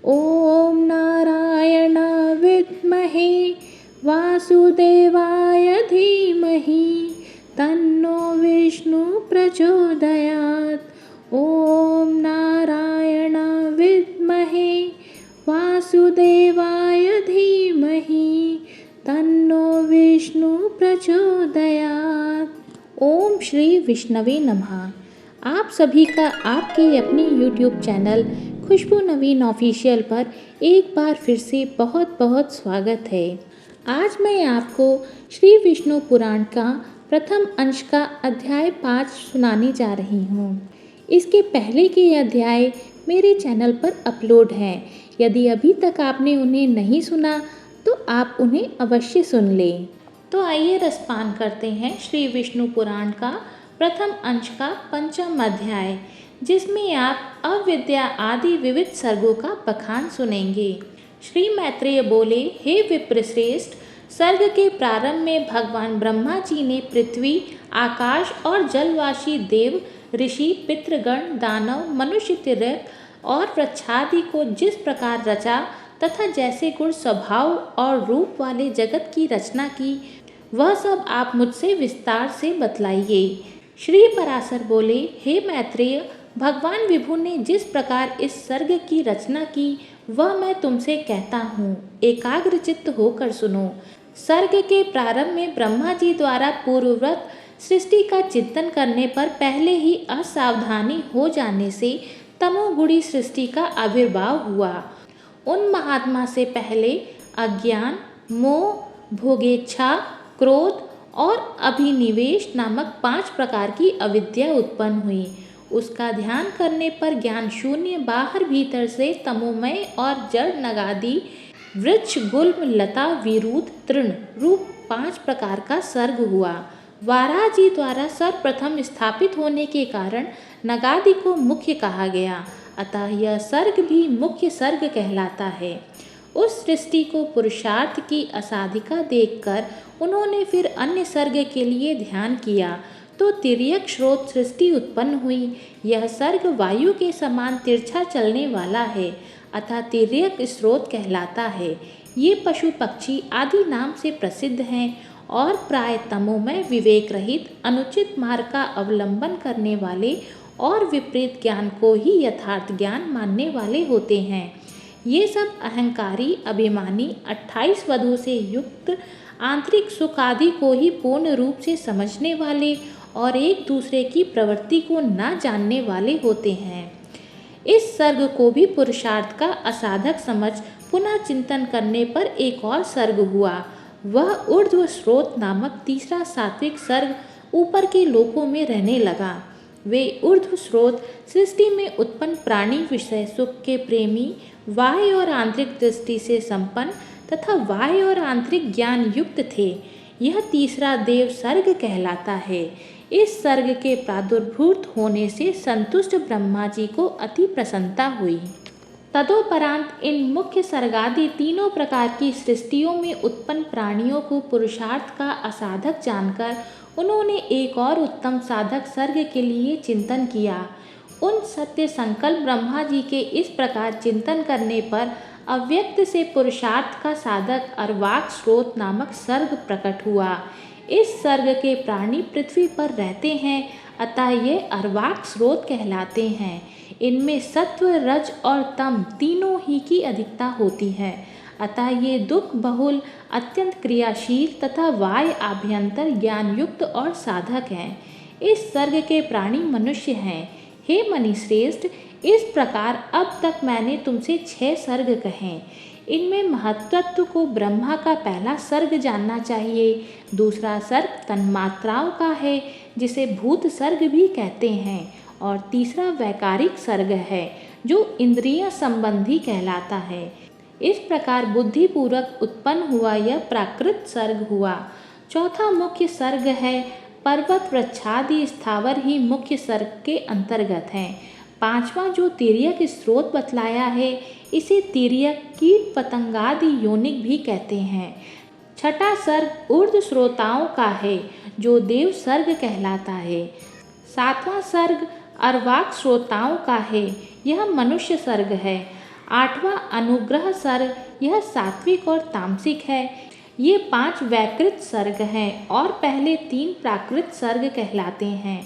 ॐ नारायण विद्महे वासुदेवाय धीमहि तन्नो विष्णु प्रचोदयात्। ॐ नारायण विद्महे वासुदेवाय धीमहि तन्नो विष्णु प्रचोदयात्। ओम श्री विष्णवे नमः। आप सभी का आपके अपने YouTube चैनल खुशबू नवीन ऑफिशियल पर एक बार फिर से बहुत बहुत स्वागत है। आज मैं आपको श्री विष्णु पुराण का प्रथम अंश का अध्याय 5 सुनाने जा रही हूँ। इसके पहले के अध्याय मेरे चैनल पर अपलोड हैं। यदि अभी तक आपने उन्हें नहीं सुना तो आप उन्हें अवश्य सुन लें। तो आइए रसपान करते हैं श्री विष्णु पुराण का प्रथम अंश का पंचम अध्याय, जिसमें आप अविद्या आदि विविध सर्गों का बखान सुनेंगे। श्री मैत्रेय बोले, हे विप्रश्रेष्ठ, सर्ग के प्रारंभ में भगवान ब्रह्मा जी ने पृथ्वी, आकाश और जलवासी देव, ऋषि, पितृगण, दानव, मनुष्य, तिर्यक और वृक्षादि को जिस प्रकार रचा तथा जैसे गुण, स्वभाव और रूप वाले जगत की रचना की, वह सब आप मुझसे विस्तार से बतलाइए। श्री पराशर बोले, हे मैत्रेय, भगवान विभु ने जिस प्रकार इस सर्ग की रचना की वह मैं तुमसे कहता हूँ, एकाग्र चित्त होकर सुनो। सर्ग के प्रारंभ में ब्रह्मा जी द्वारा पूर्ववत सृष्टि का चिंतन करने पर पहले ही असावधानी हो जाने से तमोगुणी सृष्टि का आविर्भाव हुआ। उन महात्मा से पहले अज्ञान, मोह, भोगेच्छा, क्रोध और अभिनिवेश नामक 5 प्रकार की अविद्या उत्पन्न हुई। उसका ध्यान करने पर ज्ञान शून्य बाहर भीतर से तमोमय और जड़ नगादि, वृक्ष, गुल्म, लता, विरुद्ध, तृण रूप 5 प्रकार का सर्ग हुआ। वाराह जी द्वारा सर्वप्रथम स्थापित होने के कारण नगादि को मुख्य कहा गया, अतः यह सर्ग भी मुख्य सर्ग कहलाता है। उस सृष्टि को पुरुषार्थ की असाधिका देखकर उन्होंने फिर अन्य सर्ग के लिए ध्यान किया तो तिर्यक स्रोत सृष्टि उत्पन्न हुई। यह सर्ग वायु के समान तिरछा चलने वाला है, अतः तिर्यक स्रोत कहलाता है। ये पशु पक्षी आदि नाम से प्रसिद्ध हैं और प्राय तमोमय, विवेक रहित, अनुचित मार्ग का अवलंबन करने वाले और विपरीत ज्ञान को ही यथार्थ ज्ञान मानने वाले होते हैं। ये सब अहंकारी, अभिमानी, 28 वधों से युक्त, आंतरिक सुख आदि को ही पूर्ण रूप से समझने वाले और एक दूसरे की प्रवृत्ति को न जानने वाले होते हैं। इस सर्ग को भी पुरुषार्थ का असाधक समझ पुनः चिंतन करने पर एक और सर्ग हुआ। वह ऊर्ध्व स्रोत नामक तीसरा सात्विक सर्ग ऊपर के लोकों में रहने लगा। वे ऊर्ध्व स्रोत सृष्टि में उत्पन्न प्राणी, विषय सुख के प्रेमी, बाह्य और आंतरिक दृष्टि से संपन्न तथा बाह्य और आंतरिक ज्ञान युक्त थे। यह तीसरा देव सर्ग कहलाता है। इस सर्ग के प्रादुर्भूत होने से संतुष्ट ब्रह्मा जी को अति प्रसन्नता हुई। तदोपरांत इन मुख्य सर्गादि तीनों प्रकार की सृष्टियों में उत्पन्न प्राणियों को पुरुषार्थ का असाधक जानकर उन्होंने एक और उत्तम साधक सर्ग के लिए चिंतन किया। उन सत्य संकल्प ब्रह्मा जी के इस प्रकार चिंतन करने पर अव्यक्त से पुरुषार्थ का साधक अर्वाक स्रोत नामक सर्ग प्रकट हुआ। इस सर्ग के प्राणी पृथ्वी पर रहते हैं, अतः ये अर्वाक स्रोत कहलाते हैं। इनमें सत्व, रज और तम तीनों ही की अधिकता होती है, अतः ये दुख बहुल, अत्यंत क्रियाशील तथा वाय आभ्यंतर ज्ञान युक्त और साधक हैं। इस सर्ग के प्राणी मनुष्य हैं। हे मनीश्रेष्ठ, इस प्रकार अब तक मैंने तुमसे 6 सर्ग कहे। इनमें महत्त्व को ब्रह्मा का पहला सर्ग जानना चाहिए। दूसरा सर्ग तन्मात्राओं का है, जिसे भूत सर्ग भी कहते हैं, और तीसरा वैकारिक सर्ग है, जो इंद्रिय संबंधी कहलाता है। इस प्रकार बुद्धिपूर्वक उत्पन्न हुआ यह प्राकृत सर्ग हुआ। चौथा मुख्य सर्ग है। पर्वत, वृक्षादि स्थावर ही मुख्य सर्ग के अंतर्गत हैं। पांचवा जो तिर्यक स्रोत बतलाया है, इसे तिर्यक, कीट, पतंगादि योनिक भी कहते हैं। छठा सर्ग ऊर्ध्व श्रोताओं का है, जो देव सर्ग कहलाता है। सातवां सर्ग अर्वाक श्रोताओं का है, यह मनुष्य सर्ग है। 8वां अनुग्रह सर्ग, यह सात्विक और तामसिक है। ये 5 वैकृत सर्ग हैं और पहले 3 प्राकृत सर्ग कहलाते हैं।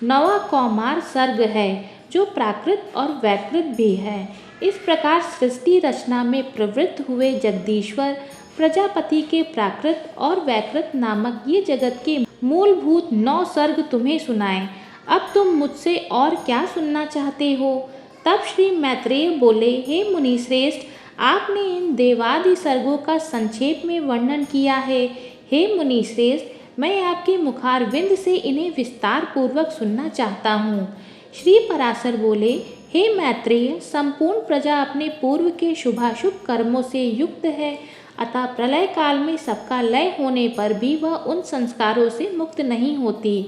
9वां कौमार सर्ग है जो प्राकृत और वैकृत भी है। इस प्रकार सृष्टि रचना में प्रवृत्त हुए जगदीश्वर प्रजापति के प्राकृत और वैकृत नामक ये जगत के मूलभूत 9 सर्ग तुम्हें सुनाए। अब तुम मुझसे और क्या सुनना चाहते हो? तब श्री मैत्रेय बोले, हे मुनिश्रेष्ठ, आपने इन देवादि सर्गों का संक्षेप में वर्णन किया है। हे मुनिश्रेष्ठ, मैं आपके मुखारविंद से इन्हें विस्तार पूर्वक सुनना चाहता हूँ। श्री पराशर बोले, हे मैत्रेय, संपूर्ण प्रजा अपने पूर्व के शुभाशुभ कर्मों से युक्त है, अतः प्रलय काल में सबका लय होने पर भी वह उन संस्कारों से मुक्त नहीं होती।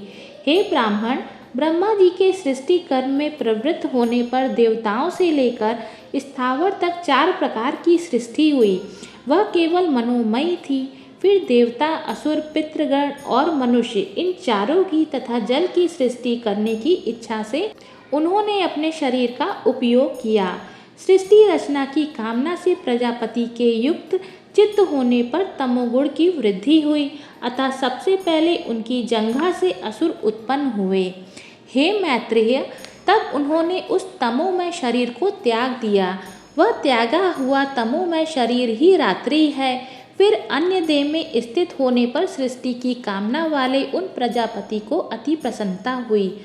हे ब्राह्मण, ब्रह्मा जी के सृष्टि कर्म में प्रवृत्त होने पर देवताओं से लेकर स्थावर तक 4 प्रकार की सृष्टि हुई। वह केवल मनोमयी थी। फिर देवता, असुर, पितृगण और मनुष्य, इन चारों की तथा जल की सृष्टि करने की इच्छा से उन्होंने अपने शरीर का उपयोग किया। सृष्टि रचना की कामना से प्रजापति के युक्त चित्त होने पर तमोगुण की वृद्धि हुई, अतः सबसे पहले उनकी जंघा से असुर उत्पन्न हुए। हे मैत्रेय, तब उन्होंने उस तमोमय शरीर को त्याग दिया। वह त्यागा हुआ तमोमय शरीर ही रात्रि है। फिर अन्य देह में स्थित होने पर सृष्टि की कामना वाले उन प्रजापति को अति प्रसन्नता हुई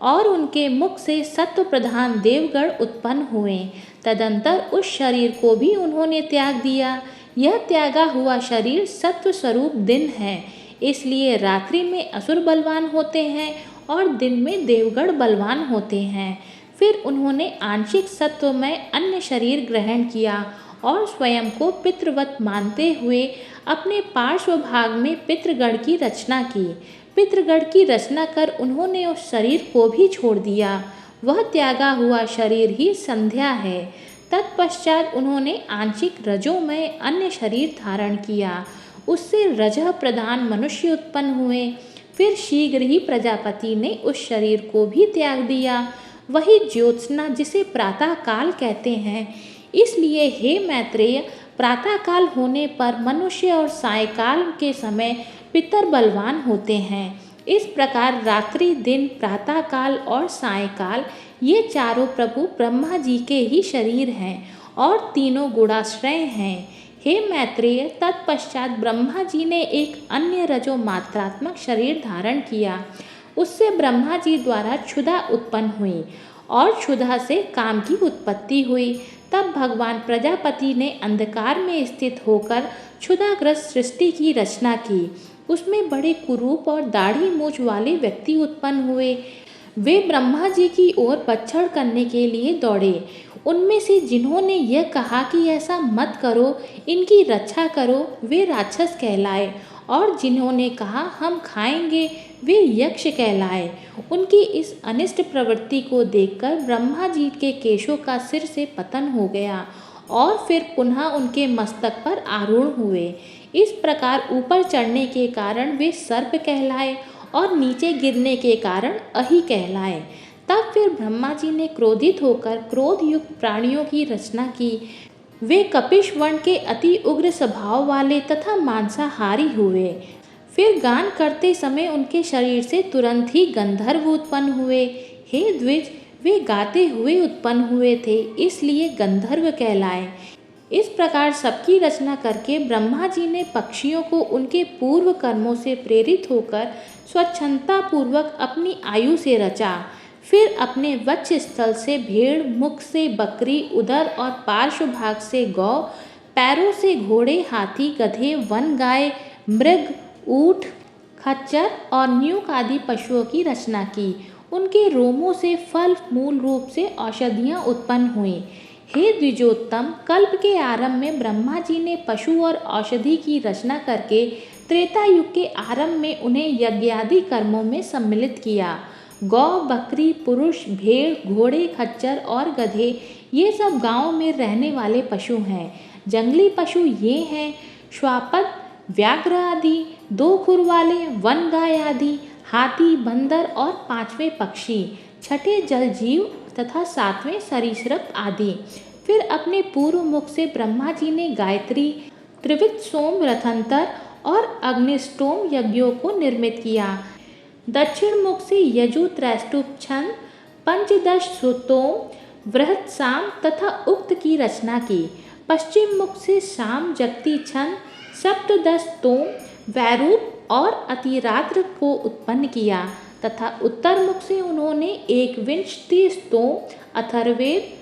और उनके मुख से सत्व प्रधान देवगण उत्पन्न हुए। तदंतर उस शरीर को भी उन्होंने त्याग दिया। यह त्यागा हुआ शरीर सत्व स्वरूप दिन है, इसलिए रात्रि में असुर बलवान होते हैं और दिन में देवगण बलवान होते हैं। फिर उन्होंने आंशिक सत्व में अन्य शरीर ग्रहण किया और स्वयं को पितृवत मानते हुए अपने पार्श्व भाग में पितृगण की रचना की। पितृगण की रचना कर उन्होंने उस शरीर को भी छोड़ दिया। वह त्यागा हुआ शरीर ही संध्या है। तत्पश्चात उन्होंने आंशिक रजोमय अन्य शरीर धारण किया। उससे रजः प्रधान मनुष्य उत्पन्न हुए। फिर शीघ्र ही प्रजापति ने उस शरीर को भी त्याग दिया। वही ज्योत्सना, जिसे प्रातः काल कहते हैं। इसलिए हे मैत्रेय, प्रातः काल होने पर मनुष्य और सायकाल के समय पितर बलवान होते हैं। इस प्रकार रात्रि, दिन, प्रातः काल और सायकाल, ये चारों प्रभु ब्रह्मा जी के ही शरीर हैं और तीनों गुणाश्रय हैं। हे मैत्रेय, तत्पश्चात ब्रह्मा जी ने एक अन्य रजो मात्रात्मक शरीर धारण किया। उससे ब्रह्मा जी द्वारा क्षुधा उत्पन्न हुई और क्षुधा से काम की उत्पत्ति हुई। तब भगवान प्रजापति ने अंधकार में स्थित होकर क्षुधाग्रस्त सृष्टि की रचना की। उसमें बड़े कुरूप और दाढ़ी मूछ वाले व्यक्ति उत्पन्न हुए। वे ब्रह्मा जी की ओर परीक्षण करने के लिए दौड़े। उनमें से जिन्होंने यह कहा कि ऐसा मत करो, इनकी रक्षा करो, वे राक्षस कहलाए, और जिन्होंने कहा हम खाएंगे, वे यक्ष कहलाए। उनकी इस अनिष्ट प्रवृत्ति को देखकर ब्रह्मा जी के केशों का सिर से पतन हो गया और फिर पुनः उनके मस्तक पर आरूढ़ हुए। इस प्रकार ऊपर चढ़ने के कारण वे सर्प कहलाए और नीचे गिरने के कारण अहि कहलाए। तब फिर ब्रह्मा जी ने क्रोधित होकर क्रोध युक्त प्राणियों की रचना की। वे कपिश वर्ण के अति उग्र स्वभाव वाले तथा मांसाहारी हुए। फिर गान करते समय उनके शरीर से तुरंत ही गंधर्व उत्पन्न हुए। हे द्विज, वे गाते हुए उत्पन्न हुए थे, इसलिए गंधर्व कहलाए। इस प्रकार सबकी रचना करके ब्रह्मा जी ने पक्षियों को उनके पूर्व कर्मों से प्रेरित होकर स्वच्छंदता पूर्वक अपनी आयु से रचा। फिर अपने वक्ष स्थल से भेड़, मुख से बकरी, उदर और पार्श्व भाग से गौ, पैरों से घोड़े, हाथी, गधे, वन गाय, मृग, ऊंट, खच्चर और न्यूक आदि पशुओं की रचना की। उनके रोमों से फल मूल रूप से औषधियाँ उत्पन्न हुई। हे द्विजोत्तम, कल्प के आरंभ में ब्रह्मा जी ने पशु और औषधि की रचना करके त्रेता युग के आरंभ में उन्हें यज्ञादि कर्मों में सम्मिलित किया। गौ, बकरी, पुरुष, भेड़, घोड़े, खच्चर और गधे, ये सब गांवों में रहने वाले पशु हैं। जंगली पशु ये हैं श्वापद, व्याघ्र आदि, 2 खुर वाले, वन गाय आदि, हाथी, बंदर और 5वें पक्षी, 6ठे जल जीव तथा 7वें सरीसृप आदि। फिर अपने पूर्व मुख से ब्रह्मा जी ने गायत्री, त्रिविध सोम रथंतर और अग्निष्टोम यज्ञों को निर्मित किया। दक्षिण मुख से यजु त्रैष्टुप छंद, पंचदश सुतोम, वृहत साम तथा उक्त की रचना की। पश्चिम मुख से शाम जगती छंद, सप्तदश तोम, वैरूप और अतिरात्र को उत्पन्न किया तथा उत्तर मुख से उन्होंने एक विंशति स्तोम, अथर्वेद,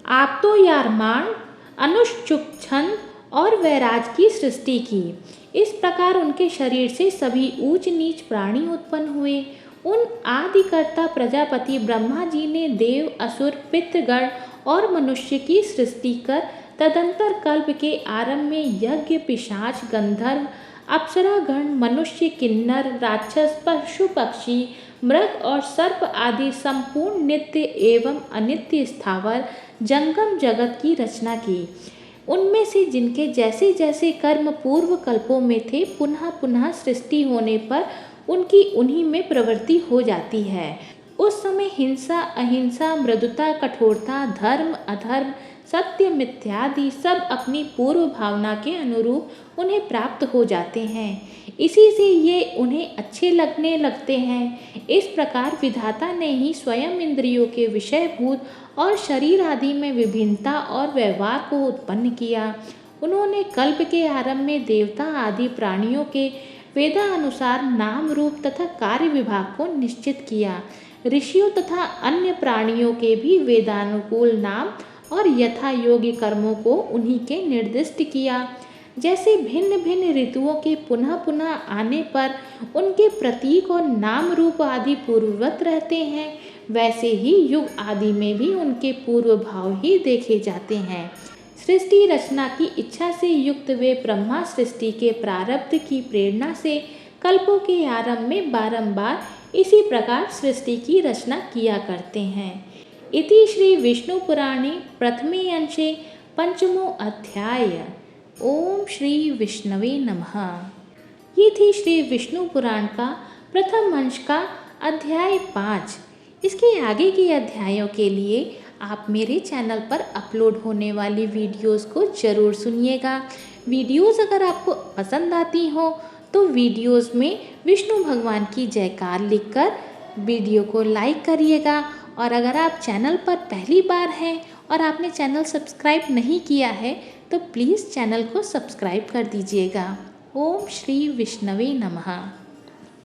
आप्तोयार्माण, अनुश्चुप छंद और वैराज की सृष्टि की। इस प्रकार उनके शरीर से सभी ऊंच नीच प्राणी उत्पन्न हुए। उन आदिकर्ता प्रजापति ब्रह्मा जी ने देव, असुर, पितृगण और मनुष्य की सृष्टि कर तदंतर कल्प के आरंभ में यज्ञ, पिशाच, गंधर्व, अप्सरागण, मनुष्य, किन्नर, राक्षस, पशु, पक्षी, मृग और सर्प आदि संपूर्ण नित्य एवं अनित्य स्थावर जंगम जगत की रचना की। उनमें से जिनके जैसे जैसे कर्म पूर्व कल्पों में थे, पुनः पुनः सृष्टि होने पर उनकी उन्हीं में प्रवृत्ति हो जाती है। उस समय हिंसा, अहिंसा, मृदुता, कठोरता, धर्म, अधर्म, सत्य, मिथ्यादि सब अपनी पूर्व भावना के अनुरूप उन्हें प्राप्त हो जाते हैं। इसी से ये उन्हें अच्छे लगने लगते हैं। इस प्रकार विधाता ने ही स्वयं इंद्रियों के विषयभूत और शरीर आदि में विभिन्नता और व्यवहार को उत्पन्न किया। उन्होंने कल्प के आरंभ में देवता आदि प्राणियों के वेदानुसार नाम, रूप तथा कार्य विभाग को निश्चित किया। ऋषियों तथा अन्य प्राणियों के भी वेदानुकूल नाम और यथा योग्य कर्मों को उन्हीं के निर्दिष्ट किया। जैसे भिन्न भिन्न ऋतुओं के पुनः पुनः आने पर उनके प्रतीक और नाम रूप आदि पूर्ववत रहते हैं, वैसे ही युग आदि में भी उनके पूर्व भाव ही देखे जाते हैं। सृष्टि रचना की इच्छा से युक्त वे ब्रह्मा सृष्टि के प्रारब्ध की प्रेरणा से कल्पों के आरंभ में बारंबार इसी प्रकार सृष्टि की रचना किया करते हैं। इति श्री विष्णु पुराणे प्रथमे अंशे पंचमो अध्याय। ओम श्री विष्णवे नमः। ये थी श्री विष्णु पुराण का प्रथम अंश का अध्याय 5। इसके आगे के अध्यायों के लिए आप मेरे चैनल पर अपलोड होने वाली वीडियोस को ज़रूर सुनिएगा। वीडियोस अगर आपको पसंद आती हो तो वीडियोस में विष्णु भगवान की जयकार लिखकर वीडियो को लाइक करिएगा। और अगर आप चैनल पर पहली बार हैं और आपने चैनल सब्सक्राइब नहीं किया है तो प्लीज़ चैनल को सब्सक्राइब कर दीजिएगा। ओम श्री विष्णवे नमः।